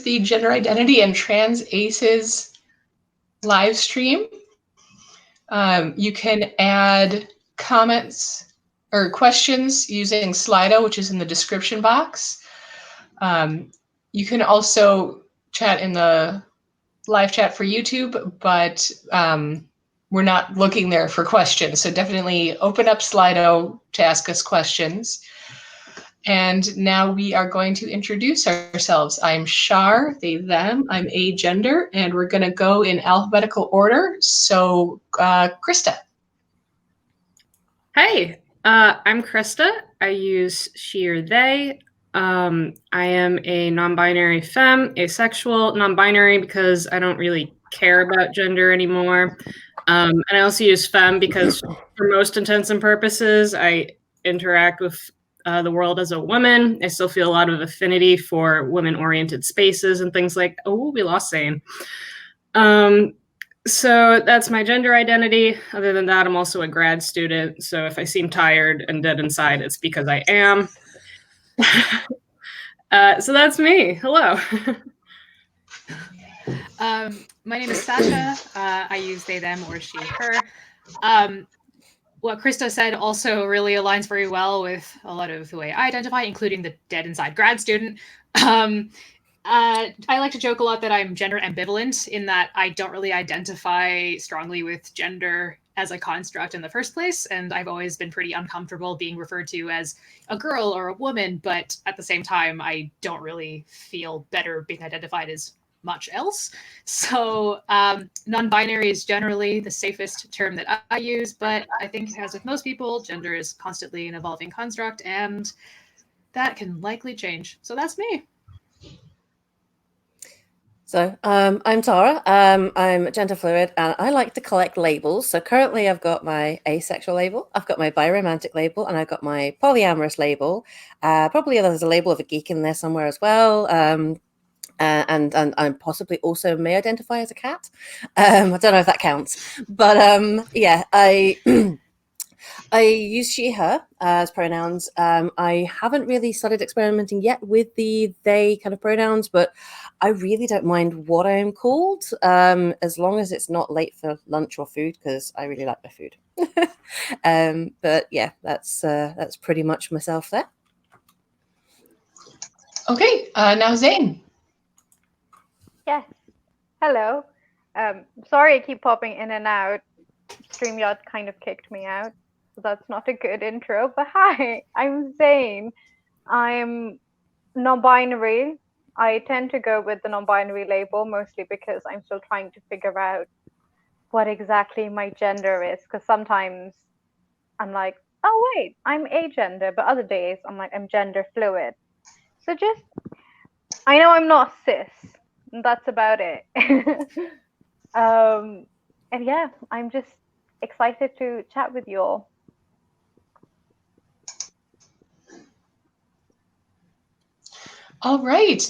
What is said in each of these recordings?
the Gender Identity and Trans Aces live stream. You can add comments or questions using SliDo, which is in the description box. You can also chat in the live chat for YouTube, but we're not looking there for questions. So definitely open up SliDo to ask us questions. And now we are going to introduce ourselves. I'm Shar, they, them, I'm agender, and we're gonna go in alphabetical order. So Christa. Hey, I'm Christa. I use she or they. I am a non-binary femme, asexual, non-binary because I don't really care about gender anymore. And I also use femme because for most intents and purposes, I interact with the world as a woman. I still feel a lot of affinity for women-oriented spaces and things like, oh, we lost Zaine. So that's my gender identity. Other than that, I'm also a grad student. So if I seem tired and dead inside, it's because I am. So that's me. Hello. My name is Sasha. I use they, them, or she, her. What Christa said also really aligns very well with a lot of the way I identify, including the dead inside grad student. I like to joke a lot that I'm gender ambivalent in that I don't really identify strongly with gender as a construct in the first place. And I've always been pretty uncomfortable being referred to as a girl or a woman. But at the same time, I don't really feel better being identified as much else. So non-binary is generally the safest term that I use. But I think as with most people, gender is constantly an evolving construct and that can likely change. So that's me. So I'm Tara, I'm gender fluid and I like to collect labels. So currently I've got my asexual label, I've got my biromantic label, and I've got my polyamorous label. Probably there's a label of a geek in there somewhere as well. And I possibly also may identify as a cat. I don't know if that counts, but yeah, I use she, her as pronouns. I haven't really started experimenting yet with the they kind of pronouns, but I really don't mind what I am called, as long as it's not late for lunch or food, because I really like my food. But yeah, that's pretty much myself there. Okay, now Zaine. Yes. Hello. Sorry I keep popping in and out. StreamYard kind of kicked me out. That's not a good intro, but hi, I'm Zaine. I'm non-binary. I tend to go with the non-binary label mostly because I'm still trying to figure out what exactly my gender is, because sometimes I'm like, oh wait, I'm agender, but other days I'm like, I'm gender fluid. So just, I know I'm not cis, and that's about it. And yeah, I'm just excited to chat with you all. All right.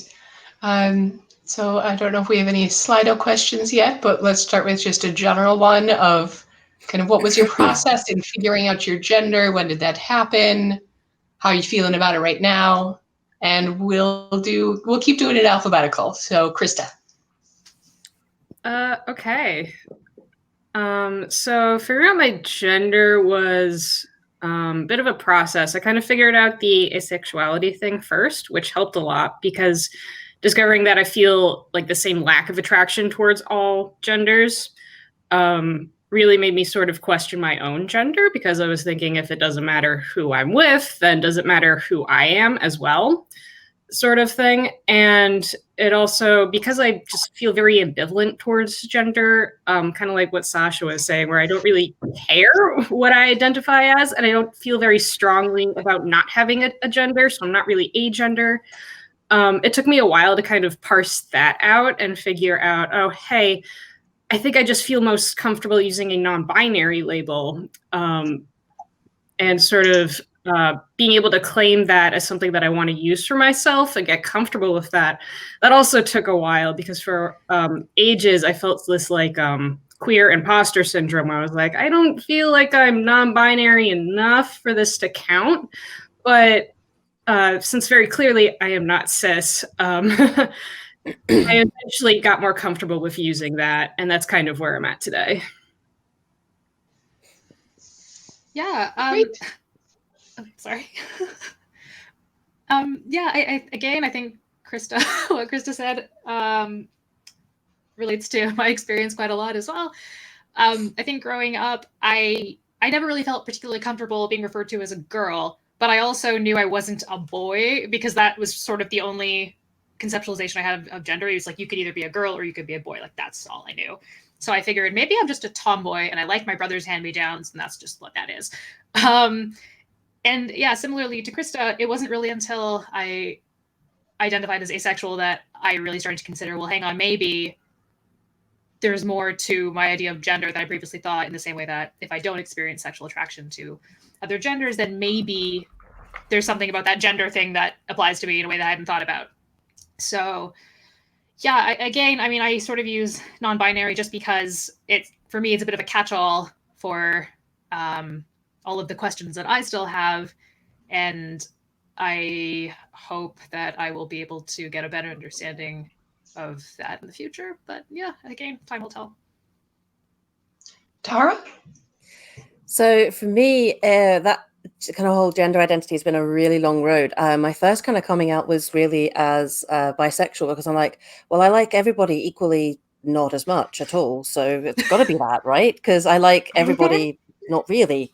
So I don't know if we have any SliDo questions yet, but let's start with just a general one of kind of what was your process in figuring out your gender? When did that happen? How are you feeling about it right now? And we'll keep doing it alphabetical. So Christa. Okay. So figuring out my gender was a bit of a process. I kind of figured out the asexuality thing first, which helped a lot because discovering that I feel like the same lack of attraction towards all genders really made me sort of question my own gender, because I was thinking if it doesn't matter who I'm with, then does it matter who I am as well, sort of thing. And it also, because I just feel very ambivalent towards gender, kind of like what Sasha was saying, where I don't really care what I identify as, and I don't feel very strongly about not having a gender, so I'm not really agender. It took me a while to kind of parse that out and figure out, oh, hey, I think I just feel most comfortable using a non-binary label, and sort of being able to claim that as something that I want to use for myself and get comfortable with that. That also took a while because for ages I felt this like queer imposter syndrome. I was like, I don't feel like I'm non-binary enough for this to count. But since very clearly I am not cis, I eventually got more comfortable with using that, and that's kind of where I'm at today. Yeah. Oh, sorry. Yeah. I think Christa, what Christa said, relates to my experience quite a lot as well. I think growing up, I never really felt particularly comfortable being referred to as a girl, but I also knew I wasn't a boy because that was sort of the only conceptualization I had of gender. It was like you could either be a girl or you could be a boy. Like that's all I knew. So I figured maybe I'm just a tomboy and I like my brother's hand-me-downs, and that's just what that is. And yeah, similarly to Christa, it wasn't really until I identified as asexual that I really started to consider, well, hang on, maybe there's more to my idea of gender than I previously thought, in the same way that if I don't experience sexual attraction to other genders, then maybe there's something about that gender thing that applies to me in a way that I hadn't thought about. So yeah, again, I mean, I sort of use non-binary just because for me, it's a bit of a catch-all for all of the questions that I still have. And I hope that I will be able to get a better understanding of that in the future. But yeah, again, time will tell. Tara? So for me, that kind of whole gender identity has been a really long road. My first kind of coming out was really as bisexual, because I'm like, well, I like everybody equally, not as much at all. So it's got to be that, right? Because I like everybody, not really.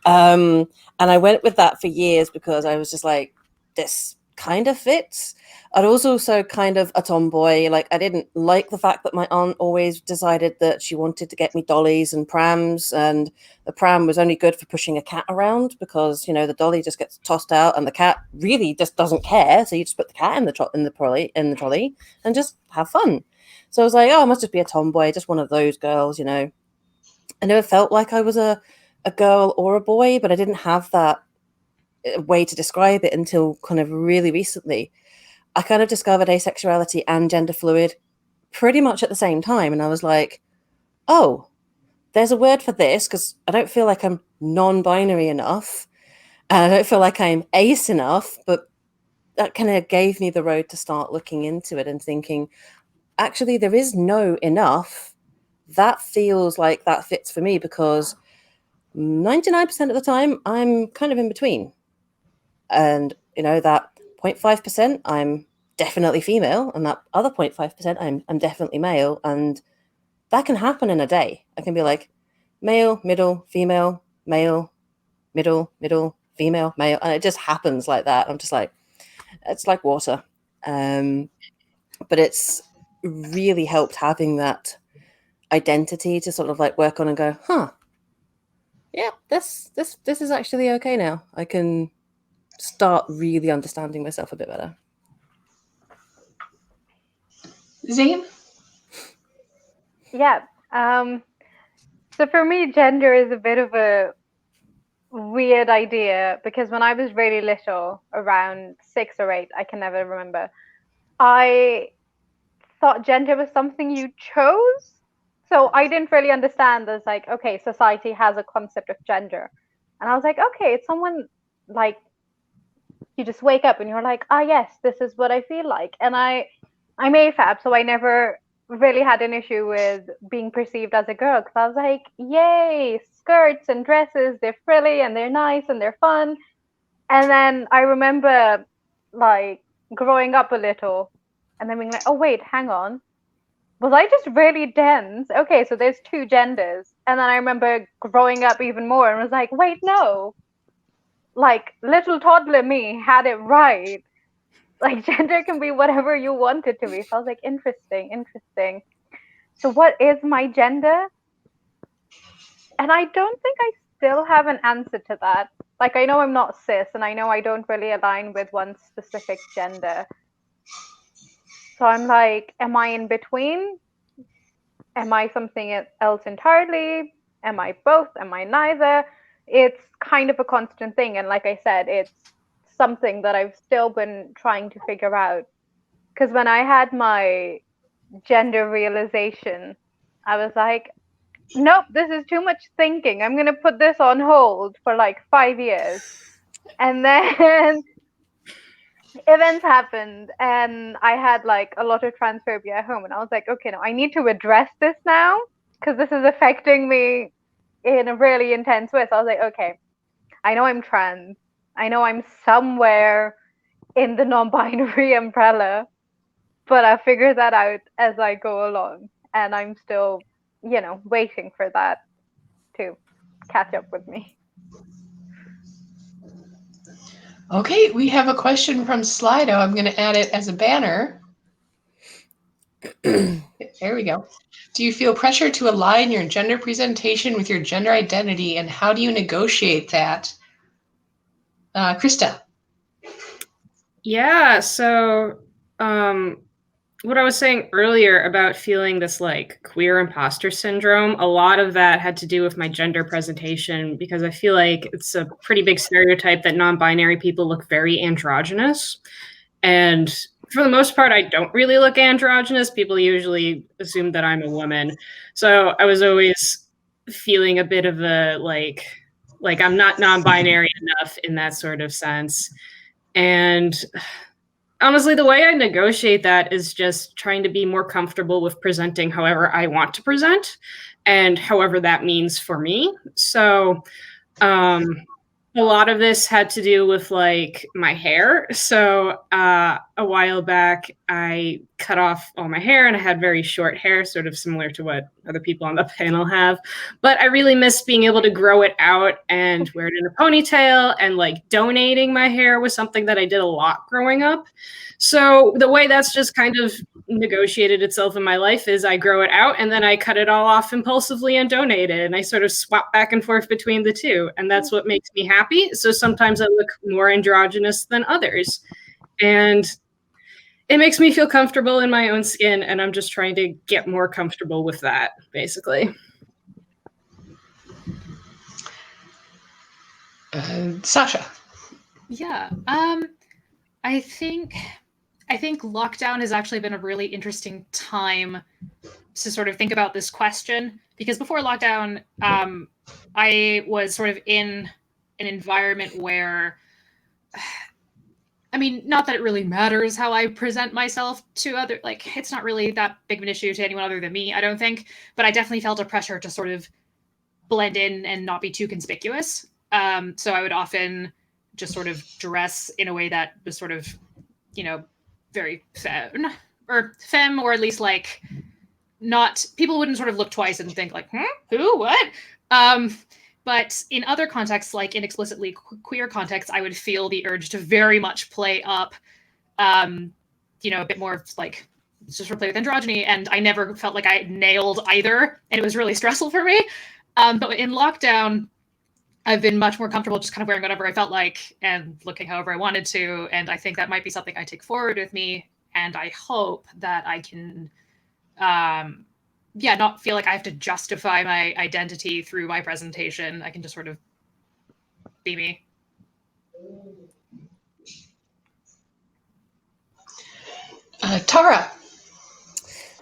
And I went with that for years because I was just like, this kind of fits. I'd also kind of a tomboy. Like, I didn't like the fact that my aunt always decided that she wanted to get me dollies and prams, and the pram was only good for pushing a cat around because, you know, the dolly just gets tossed out and the cat really just doesn't care. So you just put the cat in the trolley and just have fun. So I was like, oh, I must just be a tomboy, just one of those girls, you know. I never felt like I was a girl or a boy, but I didn't have that way to describe it until kind of really recently. I kind of discovered asexuality and gender fluid pretty much at the same time. And I was like, oh, there's a word for this, because I don't feel like I'm non-binary enough. And I don't feel like I'm ace enough, but that kind of gave me the road to start looking into it and thinking, actually, there is no enough. That feels like that fits for me, because 99% of the time, I'm kind of in between. And, you know, that 0.5%, I'm definitely female, and that other 0.5%, I'm definitely male. And that can happen in a day. I can be like male, middle, female, male, middle, female, male. And it just happens like that. I'm just like, it's like water. But it's really helped having that identity to sort of like work on and go, yeah, this is actually okay now. I can start really understanding myself a bit better. Zaine? Yeah. So for me, gender is a bit of a weird idea, because when I was really little, around 6 or 8, I can never remember, I thought gender was something you chose. So I didn't really understand. There's like, okay, society has a concept of gender. And I was like, okay, it's someone, like, you just wake up and you're like, ah, yes, this is what I feel like. And I'm AFAB, so I never really had an issue with being perceived as a girl, because I was like, yay, skirts and dresses, they're frilly and they're nice and they're fun. And then I remember like growing up a little and then being like, oh wait, hang on, was I just really dense? Okay, so there's 2 genders. And then I remember growing up even more and was like, wait, no, like little toddler me had it right. Like gender can be whatever you want it to be. So I was like, interesting. So what is my gender? And I don't think I still have an answer to that. Like, I know I'm not cis, and I know I don't really align with one specific gender. So I'm like, am I in between? Am I something else entirely? Am I both? Am I neither? It's kind of a constant thing. And like I said, it's something that I've still been trying to figure out. Because when I had my gender realization, I was like, nope, this is too much thinking. I'm going to put this on hold for like 5 years. And then events happened, and I had like a lot of transphobia at home, and I was like, okay, no, I need to address this now because this is affecting me in a really intense way. So I was like, okay, I know I'm trans. I know I'm somewhere in the non-binary umbrella, but I'll figure that out as I go along. And I'm still, waiting for that to catch up with me. Okay, we have a question from SliDo. I'm going to add it as a banner. There we go. Do you feel pressure to align your gender presentation with your gender identity, and how do you negotiate that? Christa. Yeah, so what I was saying earlier about feeling this like queer imposter syndrome, a lot of that had to do with my gender presentation, because I feel like it's a pretty big stereotype that non-binary people look very androgynous. And for the most part, I don't really look androgynous. People usually assume that I'm a woman. So I was always feeling a bit of a like I'm not non-binary enough in that sort of sense. And honestly, the way I negotiate that is just trying to be more comfortable with presenting however I want to present and however that means for me. So a lot of this had to do with like my hair. So a while back, I cut off all my hair and I had very short hair, sort of similar to what other people on the panel have. But I really miss being able to grow it out and wear it in a ponytail, and like donating my hair was something that I did a lot growing up. So the way that's just kind of negotiated itself in my life is I grow it out and then I cut it all off impulsively and donate it. And I sort of swap back and forth between the two. And that's what makes me happy. So sometimes I look more androgynous than others. And it makes me feel comfortable in my own skin. And I'm just trying to get more comfortable with that, basically. Sasha. Yeah. I think lockdown has actually been a really interesting time to sort of think about this question, because before lockdown, I was sort of in an environment where, I mean, not that it really matters how I present myself to other, like, it's not really that big of an issue to anyone other than me, I don't think, but I definitely felt a pressure to sort of blend in and not be too conspicuous. So I would often just sort of dress in a way that was sort of, very femme, or at least like not, people wouldn't sort of look twice and think like, who, what? But in other contexts, like in explicitly queer contexts, I would feel the urge to very much play up, a bit more like just sort of play with androgyny. And I never felt like I nailed either. And it was really stressful for me. But in lockdown, I've been much more comfortable just kind of wearing whatever I felt like and looking however I wanted to. And I think that might be something I take forward with me. And I hope that I can, not feel like I have to justify my identity through my presentation. I can just sort of be me. Tara.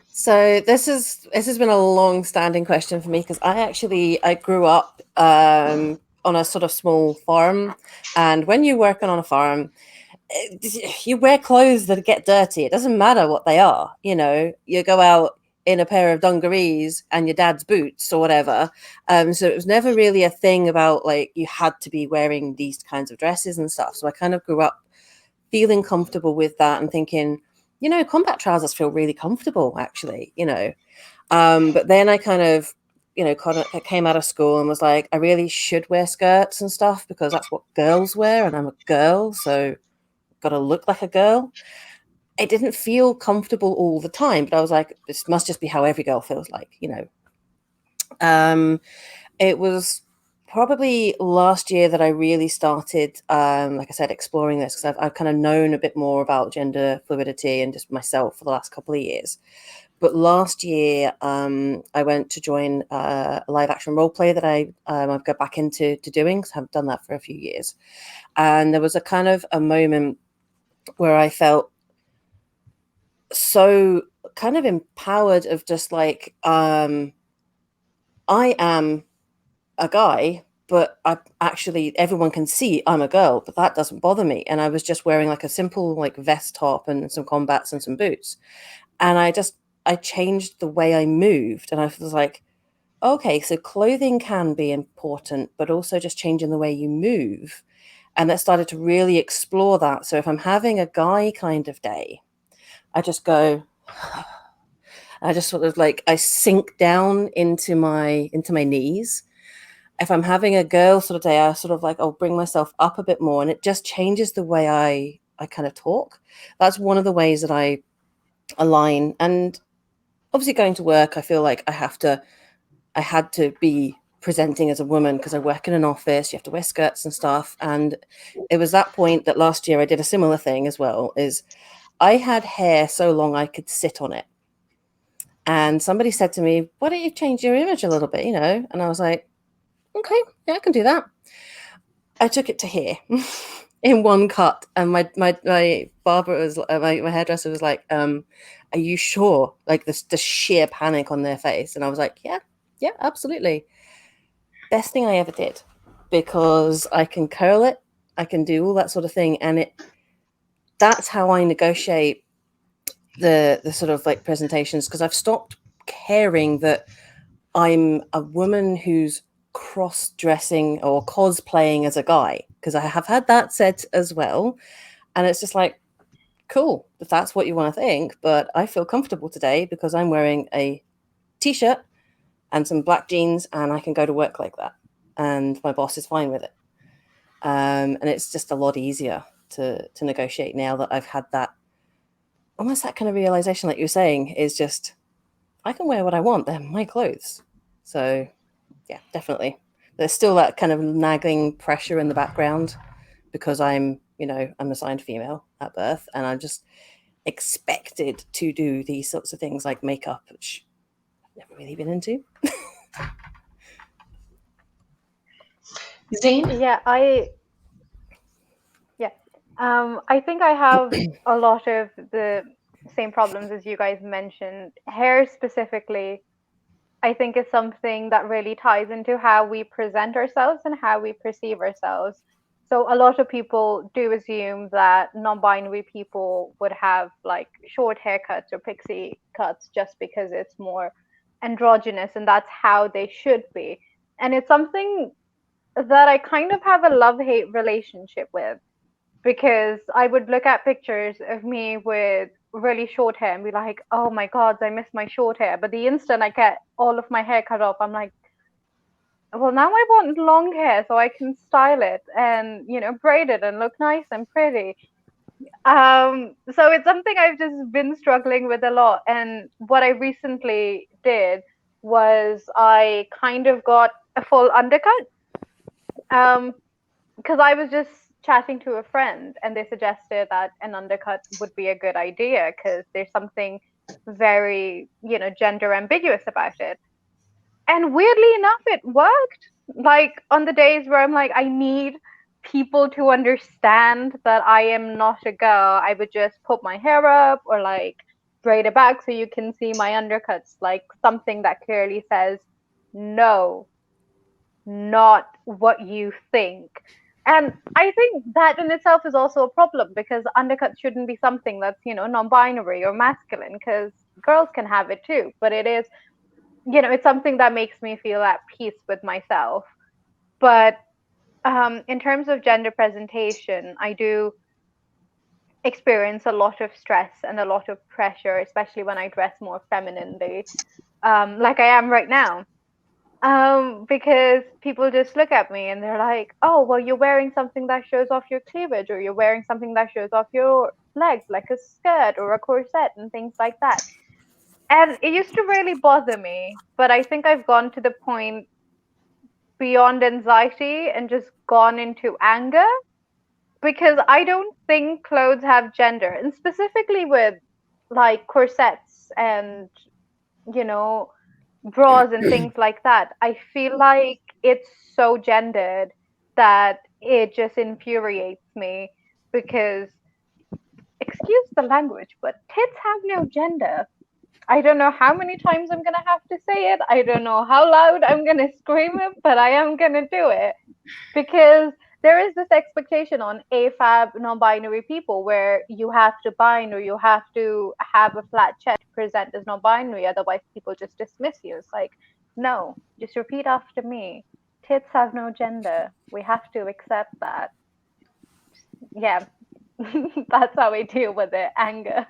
So this has been a long-standing question for me, because I grew up on a sort of small farm, and when you're working on a farm, you wear clothes that get dirty. It doesn't matter what they are. You go out in a pair of dungarees and your dad's boots or whatever. So it was never really a thing about like you had to be wearing these kinds of dresses and stuff. So I kind of grew up feeling comfortable with that and thinking, combat trousers feel really comfortable, actually, but then I kind of came out of school and was like, I really should wear skirts and stuff because that's what girls wear, and I'm a girl, so I've got to look like a girl. It didn't feel comfortable all the time, but I was like, this must just be how every girl feels like, it was probably last year that I really started, like I said, exploring this, because I've kind of known a bit more about gender fluidity and just myself for the last couple of years. But last year, I went to join a live action role play that I've got back into doing, because I haven't done that for a few years. And there was a kind of a moment where I felt so kind of empowered of just like, I am a guy, but I actually, everyone can see I'm a girl, but that doesn't bother me. And I was just wearing like a simple like vest top and some combats and some boots. And I changed the way I moved. And I was like, okay, so clothing can be important, but also just changing the way you move. And that started to really explore that. So if I'm having a guy kind of day, I just go, I just sort of like, I sink down into my knees. If I'm having a girl sort of day, I sort of like, I'll bring myself up a bit more, and it just changes the way I kind of talk. That's one of the ways that I align. And obviously going to work, I feel like I had to be presenting as a woman because I work in an office, you have to wear skirts and stuff. And it was that point that last year I did a similar thing as well, is I had hair so long I could sit on it. And somebody said to me, why don't you change your image a little bit, you know? And I was like, okay, yeah, I can do that. I took it to here in one cut. And my barber was, my hairdresser was like, are you sure? Like the sheer panic on their face. And I was like, yeah, absolutely. Best thing I ever did, because I can curl it. I can do all that sort of thing. And that's how I negotiate the sort of like presentations, because I've stopped caring that I'm a woman who's cross-dressing or cosplaying as a guy, because I have had that said as well. And it's just like, cool, if that's what you want to think, but I feel comfortable today because I'm wearing a t-shirt and some black jeans and I can go to work like that. And my boss is fine with it. And it's just a lot easier to negotiate now that I've had that, almost that kind of realization, like you're saying, is just, I can wear what I want. They're my clothes. So yeah, definitely. There's still that kind of nagging pressure in the background because I'm assigned female at birth, and I'm just expected to do these sorts of things like makeup, which I've never really been into. Zaine? Yeah, I think I have a lot of the same problems as you guys mentioned. Hair specifically, I think is something that really ties into how we present ourselves and how we perceive ourselves. So a lot of people do assume that non-binary people would have like short haircuts or pixie cuts just because it's more androgynous and that's how they should be. And it's something that I kind of have a love-hate relationship with, because I would look at pictures of me with really short hair and be like, oh my God, I miss my short hair. But the instant I get all of my hair cut off, I'm like, well, now I want long hair so I can style it and, braid it and look nice and pretty. So it's something I've just been struggling with a lot. And what I recently did was I kind of got a full undercut. Because I was just chatting to a friend and they suggested that an undercut would be a good idea because there's something very, gender ambiguous about it. And weirdly enough, it worked. Like on the days where I'm like, I need people to understand that I am not a girl, I would just put my hair up or like braid it back so you can see my undercuts, like something that clearly says, no, not what you think. And I think that in itself is also a problem, because undercut shouldn't be something that's, non-binary or masculine, because girls can have it too. But it is, it's something that makes me feel at peace with myself. But in terms of gender presentation, I do experience a lot of stress and a lot of pressure, especially when I dress more femininely, like I am right now. Because people just look at me and they're like, oh, well, you're wearing something that shows off your cleavage, or you're wearing something that shows off your legs, like a skirt or a corset and things like that. And it used to really bother me, but I think I've gone to the point beyond anxiety and just gone into anger, because I don't think clothes have gender, and specifically with like corsets and, bras and things like that. I feel like it's so gendered that it just infuriates me, because, excuse the language, but tits have no gender. I don't know how many times I'm going to have to say it. I don't know how loud I'm going to scream it, but I am going to do it. Because there is this expectation on AFAB non-binary people where you have to bind or you have to have a flat check to present as non-binary, otherwise people just dismiss you. It's like, no, just repeat after me. Tits have no gender. We have to accept that. Yeah, that's how we deal with it. Anger.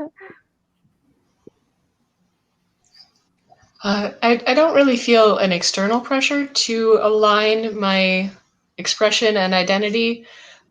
I don't really feel an external pressure to align my expression and identity.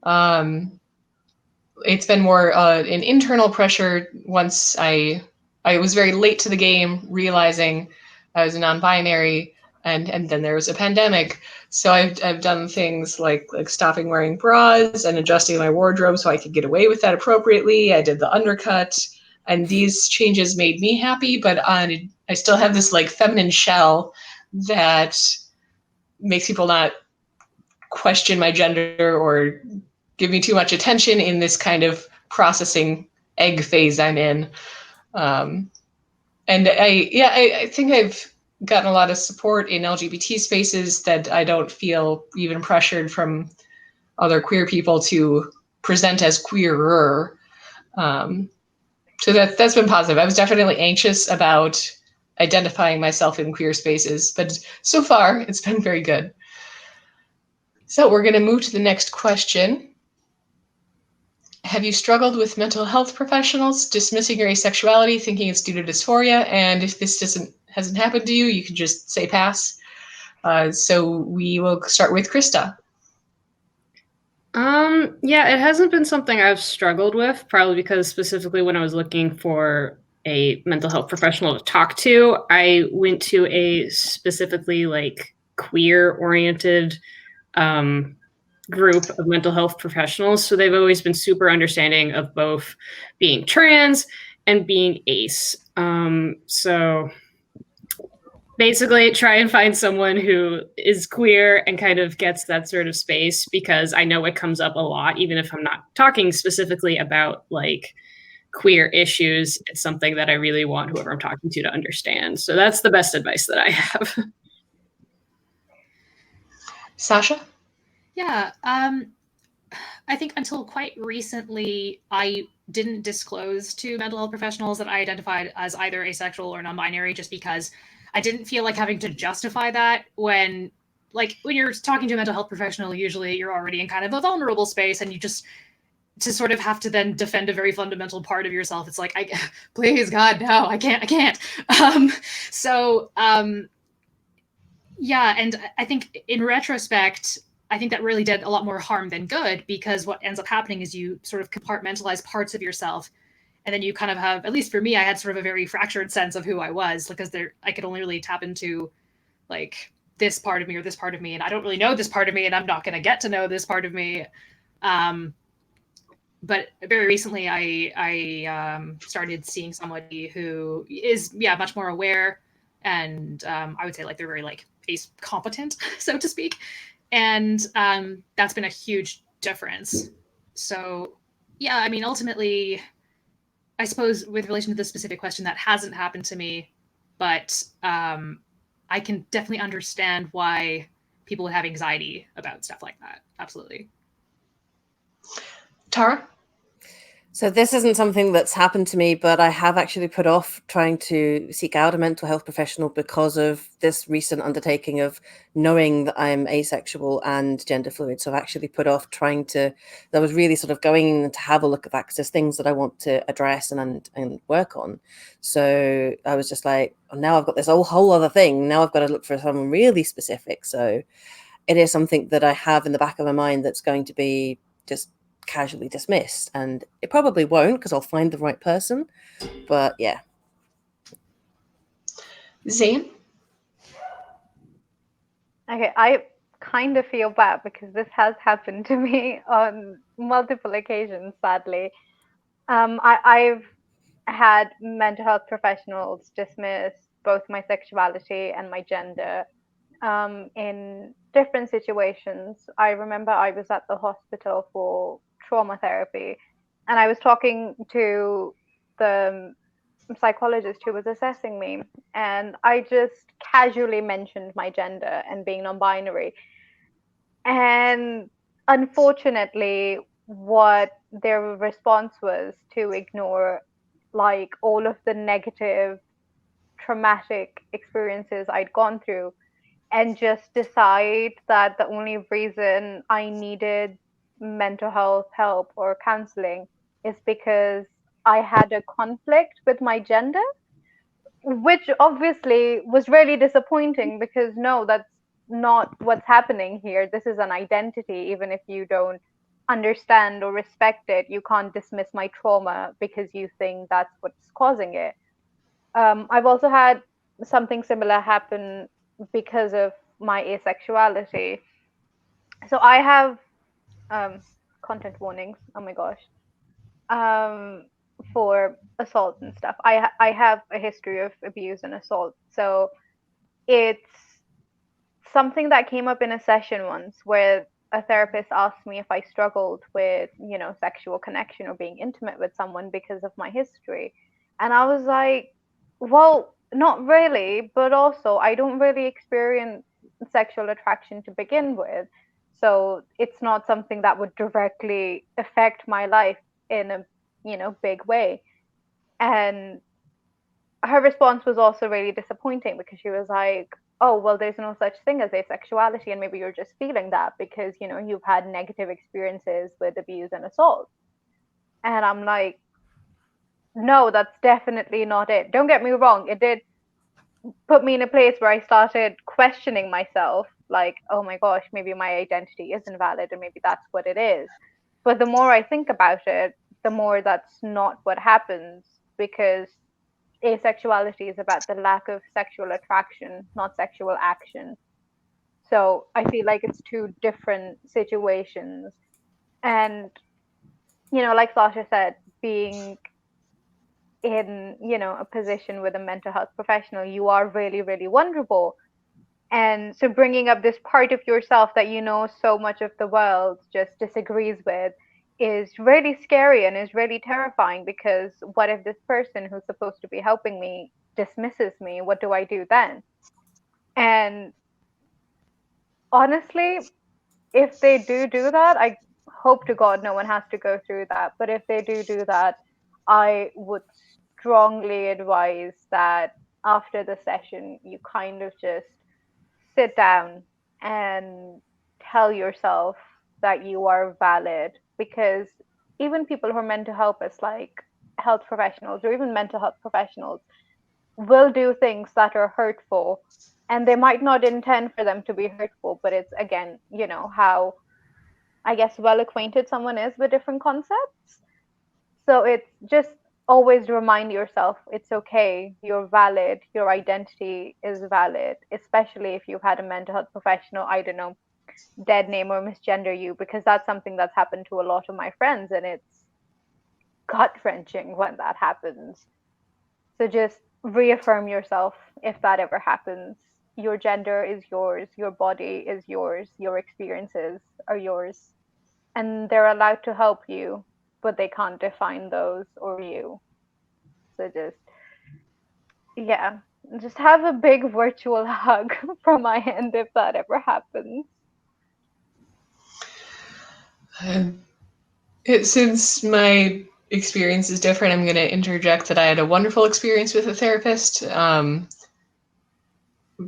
It's been more an internal pressure once I was very late to the game, realizing I was non-binary, and then there was a pandemic. So I've done things like stopping wearing bras and adjusting my wardrobe so I could get away with that appropriately. I did the undercut, and these changes made me happy. But I still have this like feminine shell that makes people not question my gender or give me too much attention in this kind of processing egg phase I'm in. And I think I've gotten a lot of support in LGBT spaces that I don't feel even pressured from other queer people to present as queerer. So that's been positive. I was definitely anxious about identifying myself in queer spaces, but so far it's been very good. So we're going to move to the next question. Have you struggled with mental health professionals dismissing your asexuality, thinking it's due to dysphoria? And if this hasn't happened to you, you can just say pass. So we will start with Christa. Yeah, it hasn't been something I've struggled with, probably because specifically when I was looking for a mental health professional to talk to, I went to a specifically like queer-oriented group of mental health professionals. So they've always been super understanding of both being trans and being ace. So basically try and find someone who is queer and kind of gets that sort of space, because I know it comes up a lot, even if I'm not talking specifically about like queer issues. It's something that I really want whoever I'm talking to understand. So that's the best advice that I have. Sasha? Yeah, I think until quite recently, I didn't disclose to mental health professionals that I identified as either asexual or non-binary, just because I didn't feel like having to justify that when you're talking to a mental health professional, usually you're already in kind of a vulnerable space, and you just to sort of have to then defend a very fundamental part of yourself. It's like, please God, no, I can't. Yeah, and I think in retrospect, I think that really did a lot more harm than good, because what ends up happening is you sort of compartmentalize parts of yourself, and then you kind of have, at least for me, I had sort of a very fractured sense of who I was, because I could only really tap into like this part of me or this part of me, and I don't really know this part of me, and I'm not going to get to know this part of me. But very recently, I started seeing somebody who is much more aware, and I would say like they're very like ace competent, so to speak. And that's been a huge difference. So yeah, I mean, ultimately, I suppose with relation to the specific question, that hasn't happened to me, but I can definitely understand why people would have anxiety about stuff like that. Absolutely. Tara? So this isn't something that's happened to me, but I have actually put off trying to seek out a mental health professional because of this recent undertaking of knowing that I'm asexual and gender fluid. So I've actually put off I was really sort of going to have a look at that because there's things that I want to address and work on. So I was just like, now I've got this whole other thing. Now I've got to look for someone really specific. So it is something that I have in the back of my mind that's going to be just casually dismissed, and it probably won't because I'll find the right person, but yeah. Zaine? Okay, I kind of feel bad because this has happened to me on multiple occasions, sadly. I've had mental health professionals dismiss both my sexuality and my gender in different situations. I remember I was at the hospital for trauma therapy, and I was talking to the psychologist who was assessing me, and I just casually mentioned my gender and being non-binary. And unfortunately, what their response was to ignore like all of the negative, traumatic experiences I'd gone through and just decide that the only reason I needed mental health help or counseling is because I had a conflict with my gender, which obviously was really disappointing because no, that's not what's happening here. This is an identity. Even if you don't understand or respect it, you can't dismiss my trauma because you think that's what's causing it. I've also had something similar happen because of my asexuality. So I have content warnings. Oh my gosh. Um, for assault and stuff. I have a history of abuse and assault. So it's something that came up in a session once where a therapist asked me if I struggled with, sexual connection or being intimate with someone because of my history. And I was like, well, not really, but also I don't really experience sexual attraction to begin with. So it's not something that would directly affect my life in a, big way. And her response was also really disappointing because she was like, oh, well, there's no such thing as asexuality, and maybe you're just feeling that because, you've had negative experiences with abuse and assault. And I'm like, no, that's definitely not it. Don't get me wrong, it did put me in a place where I started questioning myself, like, oh my gosh, maybe my identity isn't valid and maybe that's what it is. But the more I think about it, the more that's not what happens, because asexuality is about the lack of sexual attraction, not sexual action. So I feel like it's two different situations. And, like Sasha said, being in, a position with a mental health professional, you are really, really vulnerable. And so bringing up this part of yourself that so much of the world just disagrees with is really scary and is really terrifying, because what if this person who's supposed to be helping me dismisses me? What do I do then? And honestly, if they do that, I hope to God no one has to go through that. But if they do that, I would strongly advise that after the session, you kind of just sit down and tell yourself that you are valid, because even people who are meant to help us, like health professionals or even mental health professionals, will do things that are hurtful, and they might not intend for them to be hurtful, but it's again, how I guess well acquainted someone is with different concepts. So it's just always remind yourself it's okay, you're valid, your identity is valid, especially if you've had a mental health professional, I don't know, dead name or misgender you, because that's something that's happened to a lot of my friends, and it's gut wrenching when that happens. So just reaffirm yourself if that ever happens. Your gender is yours, your body is yours, your experiences are yours, and they're allowed to help you, but they can't define those or you. So just have a big virtual hug from my end if that ever happens. Since my experience is different, I'm going to interject that I had a wonderful experience with a therapist.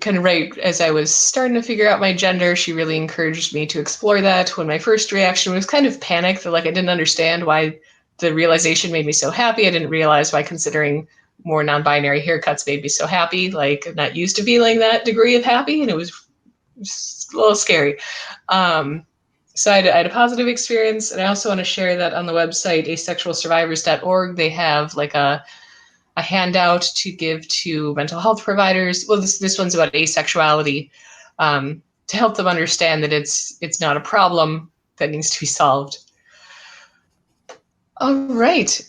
Kind of right as I was starting to figure out my gender, she really encouraged me to explore that. When my first reaction was kind of panic, that like I didn't understand why the realization made me so happy. I didn't realize why considering more non-binary haircuts made me so happy. Like I'm not used to feeling that degree of happy, and it was just a little scary. So I had a positive experience, and I also want to share that on the website asexualsurvivors.org they have like a handout to give to mental health providers. Well, this one's about asexuality, to help them understand that it's not a problem that needs to be solved. All right.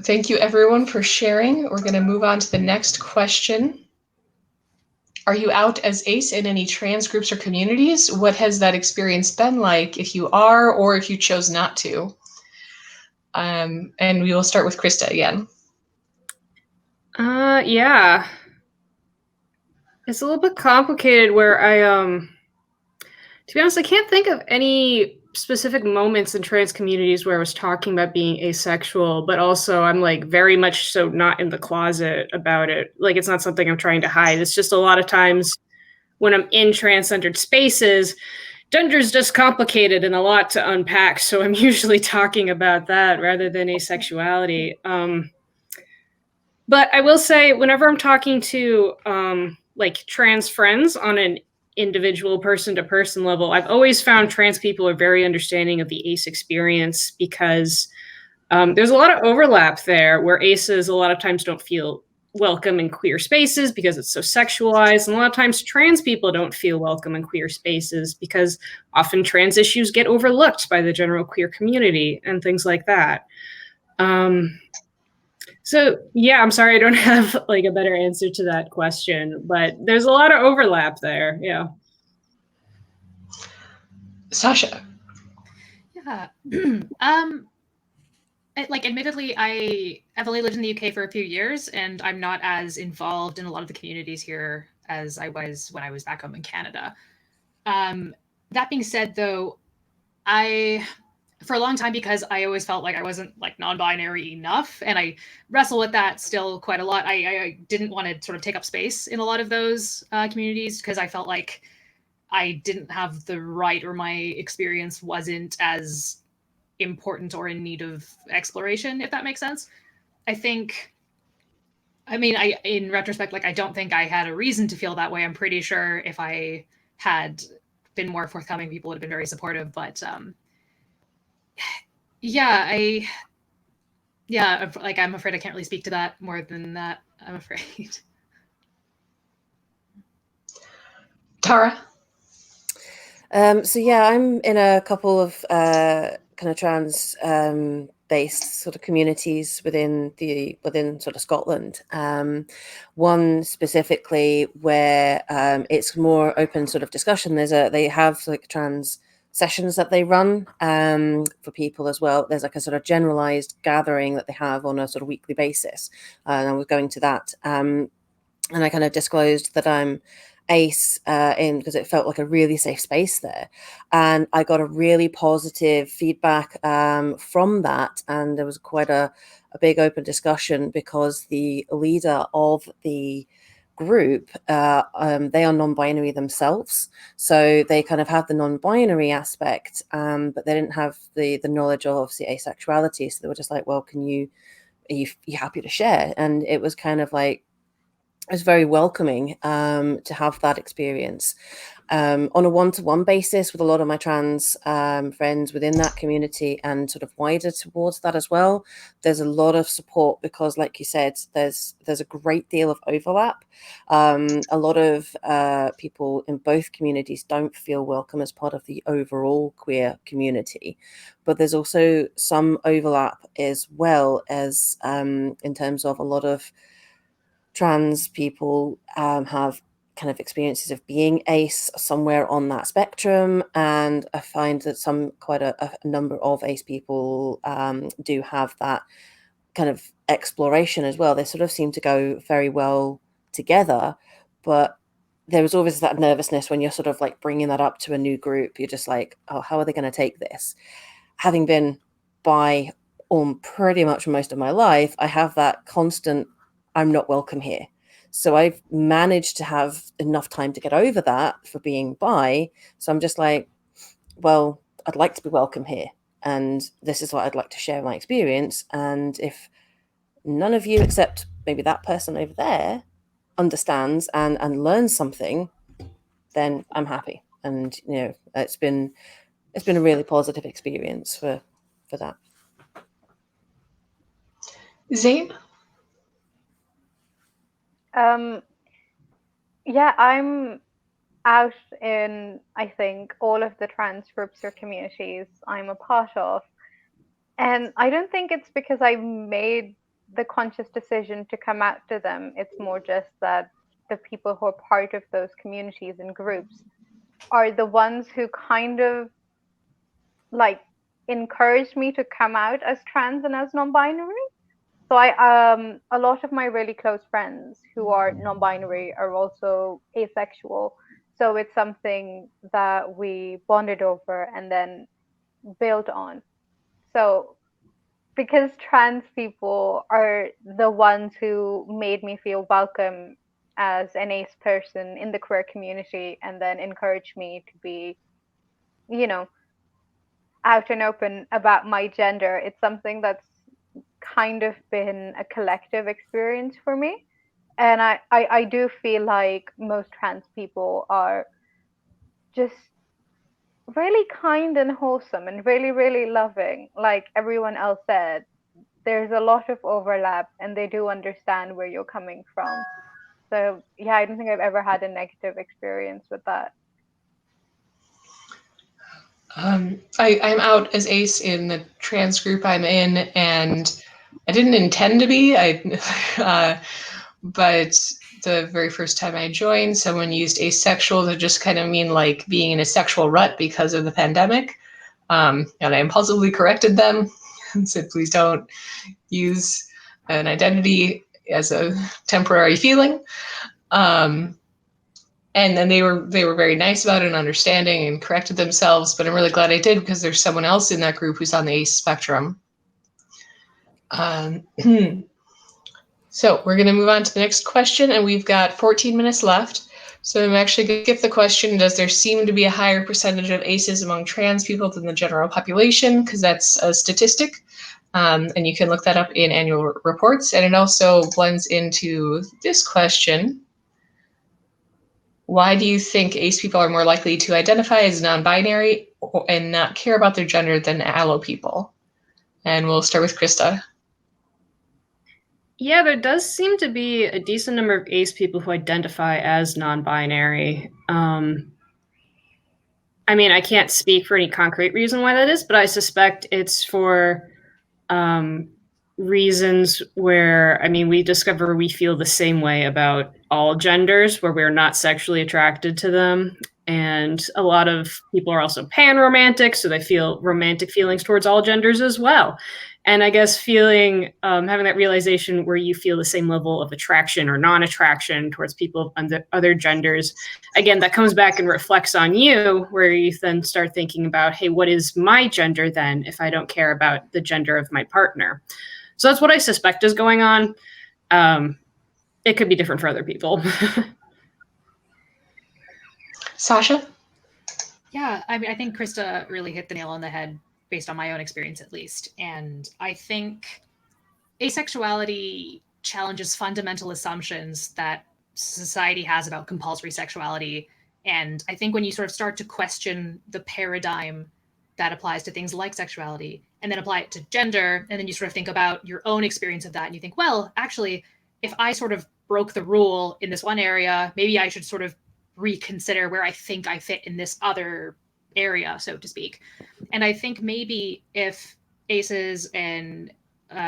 Thank you, everyone, for sharing. We're going to move on to the next question. Are you out as ace in any trans groups or communities? What has that experience been like if you are, or if you chose not to? And we will start with Christa again. Yeah. It's a little bit complicated where I To be honest, I can't think of any specific moments in trans communities where I was talking about being asexual, but also I'm like very much so not in the closet about it. Like it's not something I'm trying to hide. It's just a lot of times when I'm in trans-centered spaces, gender's just complicated and a lot to unpack. So I'm usually talking about that rather than asexuality. But I will say, whenever I'm talking to like trans friends on an individual person-to-person level, I've always found trans people are very understanding of the ace experience because there's a lot of overlap there where aces a lot of times don't feel welcome in queer spaces because it's so sexualized. And a lot of times trans people don't feel welcome in queer spaces because often trans issues get overlooked by the general queer community and things like that. So yeah, I'm sorry I don't have like a better answer to that question, but there's a lot of overlap there. Yeah. Sasha. Yeah. Like, admittedly, I've only lived in the UK for a few years, and I'm not as involved in a lot of the communities here as I was when I was back home in Canada. That being said, though, for a long time, because I always felt like I wasn't like non-binary enough, and I wrestle with that still quite a lot. I didn't want to sort of take up space in a lot of those communities because I felt like I didn't have the right, or my experience wasn't as important or in need of exploration, if that makes sense. I mean, in retrospect, like, I don't think I had a reason to feel that way. I'm pretty sure if I had been more forthcoming, people would have been very supportive. But yeah, like, I'm afraid I can't really speak to that more than that, I'm afraid. Tara. So yeah, I'm in a couple of kind of trans based sort of communities within sort of Scotland. One specifically where it's more open sort of discussion. They have like trans sessions that they run for people as well. There's like a sort of generalized gathering that they have on a sort of weekly basis, and I was going to that. And I kind of disclosed that I'm ace in because it felt like a really safe space there, and I got a really positive feedback from that, and there was quite a big open discussion because the leader of the group they are non-binary themselves, so they kind of have the non-binary aspect, but they didn't have the knowledge of obviously asexuality, so they were just like, well, are you happy to share? And it was kind of like, it was very welcoming to have that experience on a one-to-one basis with a lot of my trans friends within that community, and sort of wider towards that as well. There's a lot of support because, like you said, there's a great deal of overlap. A lot of people in both communities don't feel welcome as part of the overall queer community, but there's also some overlap as well as in terms of a lot of trans people have kind of experiences of being ace somewhere on that spectrum, and I find that quite a number of ace people do have that kind of exploration as well. They sort of seem to go very well together, but there was always that nervousness when you're sort of like bringing that up to a new group. You're just like, oh, how are they going to take this? Having been bi on pretty much most of my life, I have that constant, I'm not welcome here. So I've managed to have enough time to get over that for being bi. So I'm just like, well, I'd like to be welcome here, and this is what I'd like to share my experience. And if none of you except maybe that person over there understands and learns something, then I'm happy. And it's been a really positive experience for that. Zaine. Yeah, I'm out in, I think, all of the trans groups or communities I'm a part of. And I don't think it's because I made the conscious decision to come out to them. It's more just that the people who are part of those communities and groups are the ones who kind of like encouraged me to come out as trans and as non-binary. So a lot of my really close friends who are non-binary are also asexual. So it's something that we bonded over and then built on. So because trans people are the ones who made me feel welcome as an ace person in the queer community and then encouraged me to be, you know, out and open about my gender, it's something that's kind of been a collective experience for me. And I do feel like most trans people are just really kind and wholesome and really, really loving. Like everyone else said, there's a lot of overlap and they do understand where you're coming from. So yeah, I don't think I've ever had a negative experience with that. I'm out as ace in the trans group I'm in, and I didn't intend to be. But the very first time I joined, someone used asexual to just kind of mean like being in a sexual rut because of the pandemic. And I impulsively corrected them and said, please don't use an identity as a temporary feeling. And then they were very nice about it and understanding and corrected themselves. But I'm really glad I did, because there's someone else in that group who's on the ace spectrum. So we're going to move on to the next question, and we've got 14 minutes left. So I'm actually going to skip the question, does there seem to be a higher percentage of aces among trans people than the general population? Because that's a statistic. And you can look that up in annual reports. And it also blends into this question. Why do you think ace people are more likely to identify as non-binary and not care about their gender than allo people? And we'll start with Christa. Yeah, there does seem to be a decent number of ace people who identify as non-binary. I mean, I can't speak for any concrete reason why that is, but I suspect it's for reasons where, I mean, we discover we feel the same way about all genders, where we're not sexually attracted to them. And a lot of people are also pan-romantic, so they feel romantic feelings towards all genders as well. And I guess feeling, having that realization where you feel the same level of attraction or non-attraction towards people of other genders, again, that comes back and reflects on you, where you then start thinking about, hey, what is my gender then if I don't care about the gender of my partner? So that's what I suspect is going on. It could be different for other people. Sasha? Yeah, I mean, I think Christa really hit the nail on the head based on my own experience, at least. And I think asexuality challenges fundamental assumptions that society has about compulsory sexuality. And I think when you sort of start to question the paradigm that applies to things like sexuality and then apply it to gender, and then you sort of think about your own experience of that, and you think, well, actually, if I sort of broke the rule in this one area, maybe I should sort of reconsider where I think I fit in this other area, so to speak. And I think maybe if aces and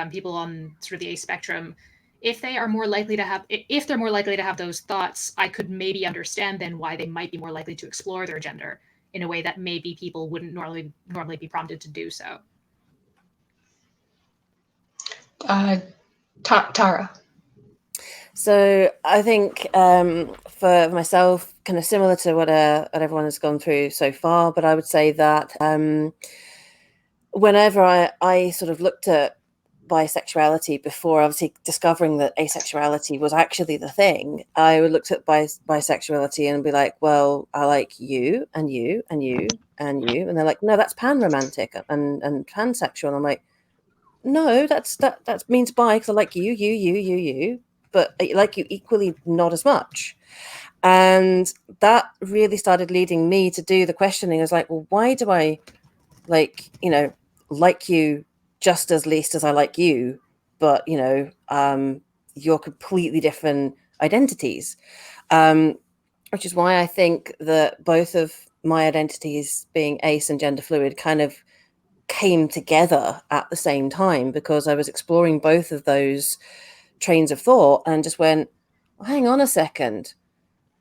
people on sort of the ace spectrum, if they're more likely to have those thoughts, I could maybe understand then why they might be more likely to explore their gender in a way that maybe people wouldn't normally be prompted to do so. Tara. So I think for myself, kind of similar to what everyone has gone through so far, but I would say that whenever I sort of looked at bisexuality before obviously discovering that asexuality was actually the thing, I would look at bisexuality and be like, well, I like you and you and you and you, and they're like, no, that's pan-romantic and pansexual. And I'm like, no, that means bi, because I like you, but I like you equally not as much. And that really started leading me to do the questioning. I was like, well, why do I like you just as least as I like you, but you're completely different identities, which is why I think that both of my identities, being ace and gender fluid, kind of came together at the same time, because I was exploring both of those trains of thought and just went, well, hang on a second.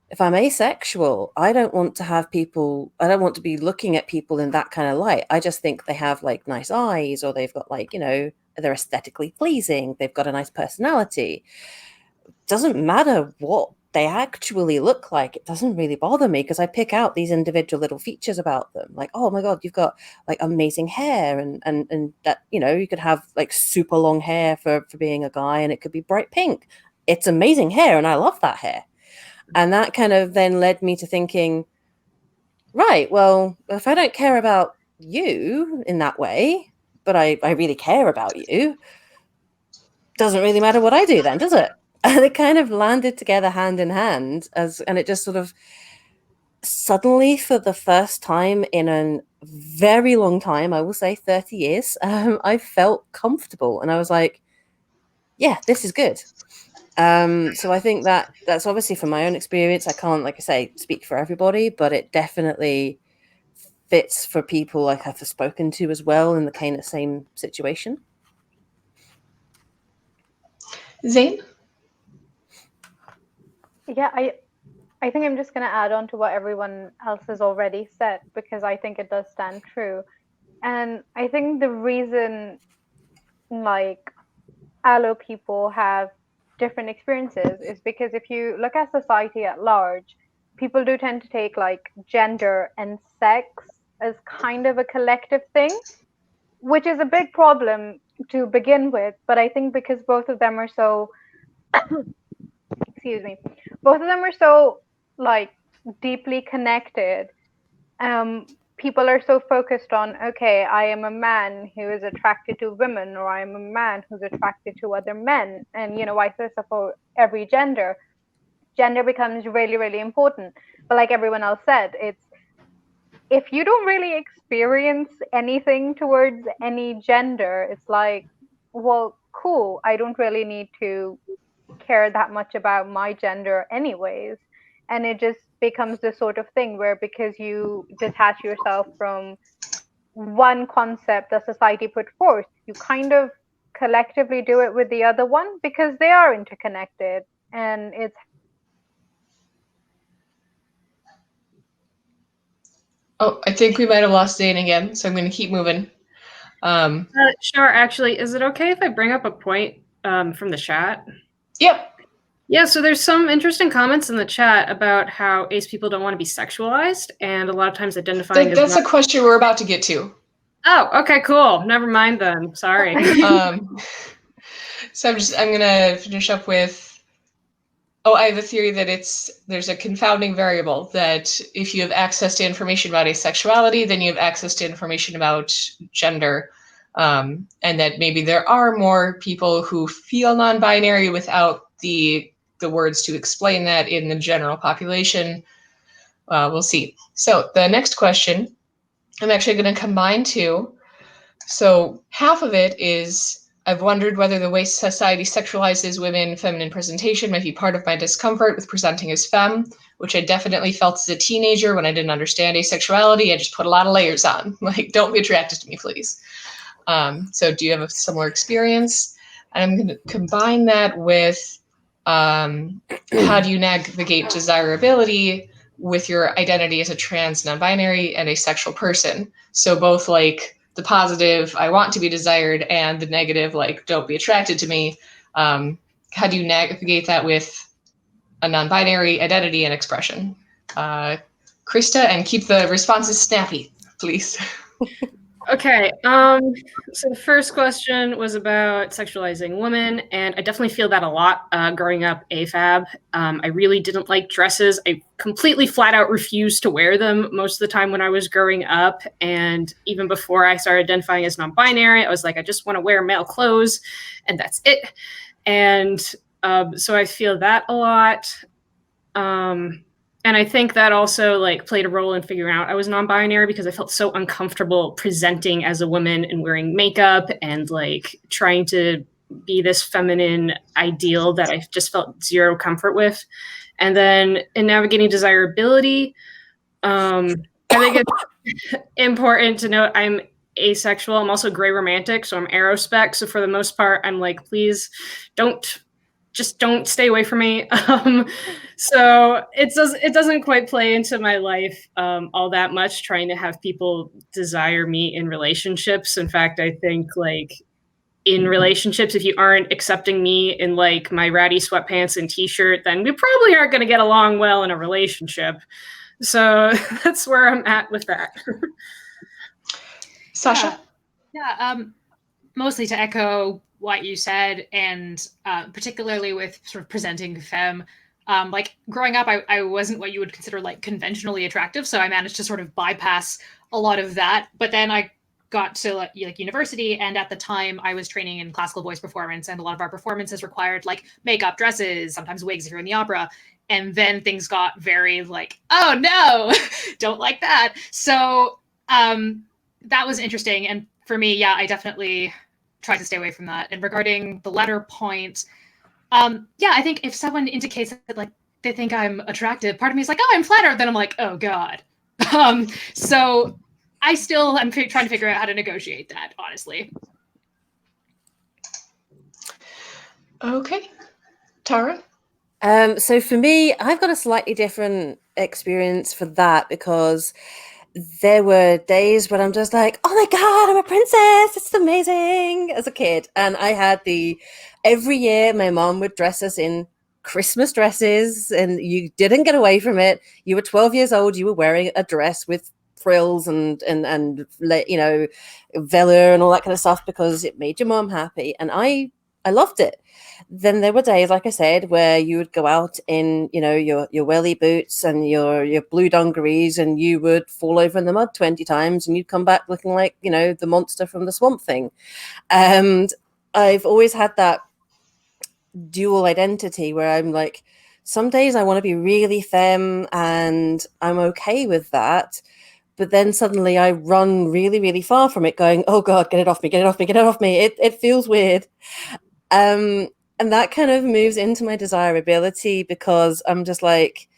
If I'm asexual, I don't want to be looking at people in that kind of light. I just think they have like nice eyes, or they've got like, they're aesthetically pleasing. They've got a nice personality. Doesn't matter what they actually look like, it doesn't really bother me because I pick out these individual little features about them. Like, oh my God, you've got like amazing hair, and that, you know, you could have like super long hair for being a guy, and it could be bright pink. It's amazing hair, and I love that hair. And that kind of then led me to thinking, right, well, if I don't care about you in that way, but I really care about you, doesn't really matter what I do then, does it? And it kind of landed together hand in hand, and it just sort of suddenly, for the first time in a very long time, I will say 30 years, I felt comfortable, and I was like, yeah, this is good. So I think that's obviously from my own experience. I can't, like I say, speak for everybody, but it definitely fits for people like I've spoken to as well in the kind of same situation. Zaine? Yeah, I think I'm just going to add on to what everyone else has already said, because I think it does stand true. And I think the reason like allo people have different experiences is because if you look at society at large, people do tend to take like gender and sex as kind of a collective thing, which is a big problem to begin with. But I think because both of them are so excuse me, both of them are so like deeply connected, people are so focused on, okay, I am a man who is attracted to women, or I am a man who's attracted to other men, and vice versa for every gender. Gender becomes really, really important. But like everyone else said, it's, if you don't really experience anything towards any gender, it's like, well, cool, I don't really need to care that much about my gender anyways. And it just becomes this sort of thing where, because you detach yourself from one concept that society put forth, you kind of collectively do it with the other one, because they are interconnected. And it's Oh, I think we might have lost Zaine again, so I'm going to keep moving. Sure. Actually, is it okay if I bring up a point from the chat? Yep. Yeah, so there's some interesting comments in the chat about how ace people don't want to be sexualized, and a lot of times identifying as That's a question we're about to get to. Oh, okay, cool. Never mind then. Sorry. So I'm gonna finish up with, I have a theory that there's a confounding variable, that if you have access to information about asexuality, then you have access to information about gender, and that maybe there are more people who feel non-binary without the words to explain that in the general population. We'll see. So the next question, I'm actually going to combine two. So half of it is, I've wondered whether the way society sexualizes women, feminine presentation might be part of my discomfort with presenting as femme, which I definitely felt as a teenager when I didn't understand asexuality. I just put a lot of layers on. Like, don't be attracted to me, please. So do you have a similar experience? And I'm going to combine that with how do you navigate desirability with your identity as a trans, non-binary, and asexual person? So both like the positive, I want to be desired, and the negative, like, don't be attracted to me. How do you navigate that with a non-binary identity and expression? Christa, and keep the responses snappy, please. Okay, so the first question was about sexualizing women, and I definitely feel that a lot growing up AFAB. I really didn't like dresses. I completely flat out refused to wear them most of the time when I was growing up, and even before I started identifying as non-binary, I was like, I just want to wear male clothes, and that's it. And so I feel that a lot. And I think that also like played a role in figuring out I was non-binary, because I felt so uncomfortable presenting as a woman and wearing makeup and like trying to be this feminine ideal that I just felt zero comfort with. And then in navigating desirability, I think it's important to note I'm asexual. I'm also gray romantic, so I'm aerospec. So for the most part, I'm like, please don't stay away from me. So it doesn't quite play into my life all that much, trying to have people desire me in relationships. In fact, I think like in relationships, if you aren't accepting me in like my ratty sweatpants and t-shirt, then we probably aren't going to get along well in a relationship. So that's where I'm at with that. Sasha? Yeah, mostly to echo what you said, and particularly with sort of presenting femme. Like growing up, I wasn't what you would consider like conventionally attractive, so I managed to sort of bypass a lot of that. But then I got to like university, and at the time I was training in classical voice performance, and a lot of our performances required like makeup, dresses, sometimes wigs if you're in the opera. And then things got very like, oh no, don't like that. So that was interesting. And for me, yeah, I definitely try to stay away from that. And regarding the latter point, yeah, I think if someone indicates that like they think I'm attractive, part of me is like, oh, I'm flattered. Then I'm like, oh God. So I still am trying to figure out how to negotiate that, honestly. Okay. Tara? So for me, I've got a slightly different experience for that, because there were days when I'm just like, oh my God, I'm a princess. It's amazing, as a kid. And I had every year my mom would dress us in Christmas dresses, and you didn't get away from it. You were 12 years old. You were wearing a dress with frills and you know, velour and all that kind of stuff, because it made your mom happy. And I loved it. Then there were days, like I said, where you would go out in, you know, your welly boots and your blue dungarees, and you would fall over in the mud 20 times, and you'd come back looking like, you know, the monster from the Swamp Thing. And I've always had that dual identity where I'm like, some days I want to be really femme, and I'm okay with that. But then suddenly I run really, really far from it, going, oh God, get it off me, get it off me, get it off me. It feels weird. And that kind of moves into my desirability, because I'm just like,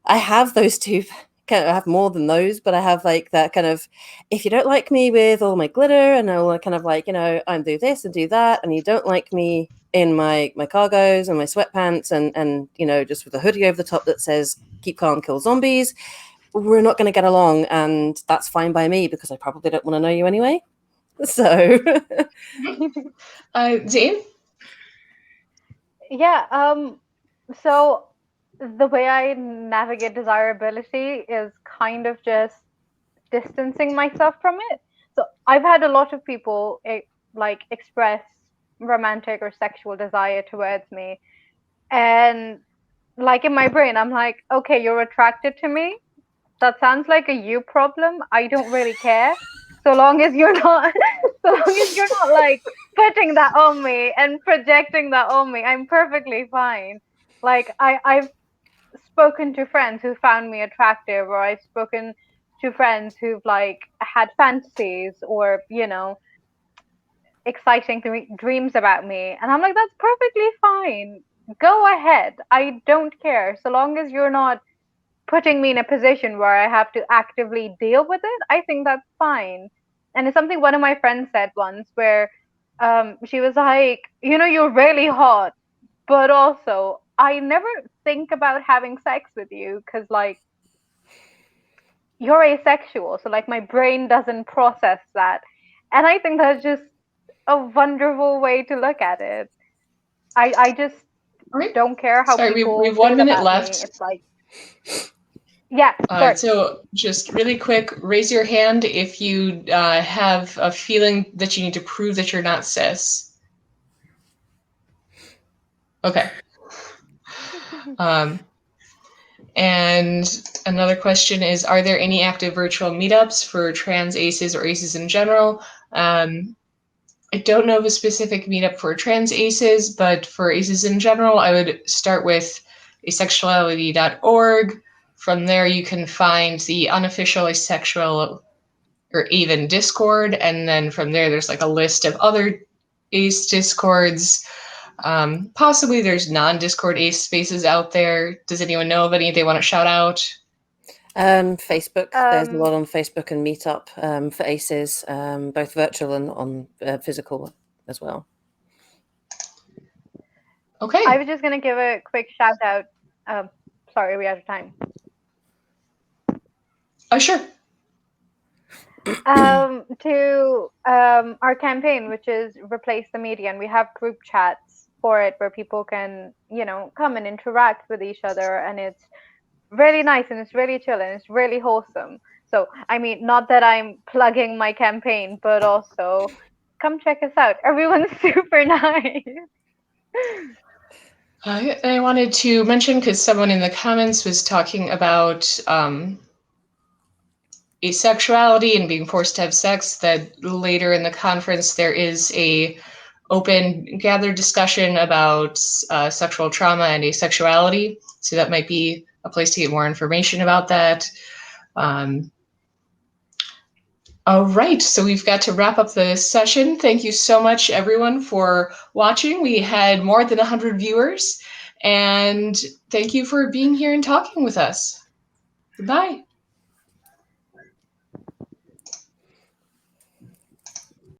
I have those two, I have more than those, but I have like that kind of, if you don't like me with all my glitter and all kind of like, you know, I do this and do that, and you don't like me in my cargos and my sweatpants and, you know, just with a hoodie over the top that says keep calm, kill zombies, we're not going to get along. And that's fine by me, because I probably don't want to know you anyway. So Zaine? Yeah, so the way I navigate desirability is kind of just distancing myself from it. So I've had a lot of people like express romantic or sexual desire towards me, and like in my brain, I'm like, okay, you're attracted to me. That sounds like a you problem. I don't really care. So long as you're not, so long as you're not like putting that on me and projecting that on me, I'm perfectly fine. Like I've spoken to friends who found me attractive, or I've spoken to friends who've like had fantasies or, you know, exciting dreams about me, and I'm like, that's perfectly fine. Go ahead. I don't care. So long as you're not putting me in a position where I have to actively deal with it, I think that's fine. And it's something one of my friends said once, where she was like, you know, you're really hot, but also I never think about having sex with you because like you're asexual, so like my brain doesn't process that. And I think that's just a wonderful way to look at it. I just Right. don't care how Sorry, people we have 1 feel minute about left. me. It's like, yeah, sorry. So just really quick, raise your hand if you have a feeling that you need to prove that you're not cis. Okay. And another question is, are there any active virtual meetups for trans aces or aces in general? I don't know of a specific meetup for trans aces, but for aces in general, I would start with asexuality.org. From there, you can find the unofficial asexual or even Discord, and then from there, there's like a list of other ace discords. Possibly there's non-Discord ace spaces out there. Does anyone know of any they want to shout out? Facebook. There's a lot on Facebook and Meetup for aces, both virtual and on physical as well. Okay. I was just going to give a quick shout out. Sorry, are we out of time? Sure. To our campaign, which is Replace the Media, and we have group chats for it where people can, come and interact with each other, and it's really nice and it's really chill and it's really wholesome. So, I mean, not that I'm plugging my campaign, but also come check us out. Everyone's super nice. I wanted to mention, because someone in the comments was talking about asexuality and being forced to have sex, that later in the conference there is a open gathered discussion about sexual trauma and asexuality. So that might be a place to get more information about that. All right, so we've got to wrap up the session. Thank you so much, everyone, for watching. We had more than 100 viewers, and thank you for being here and talking with us. Goodbye.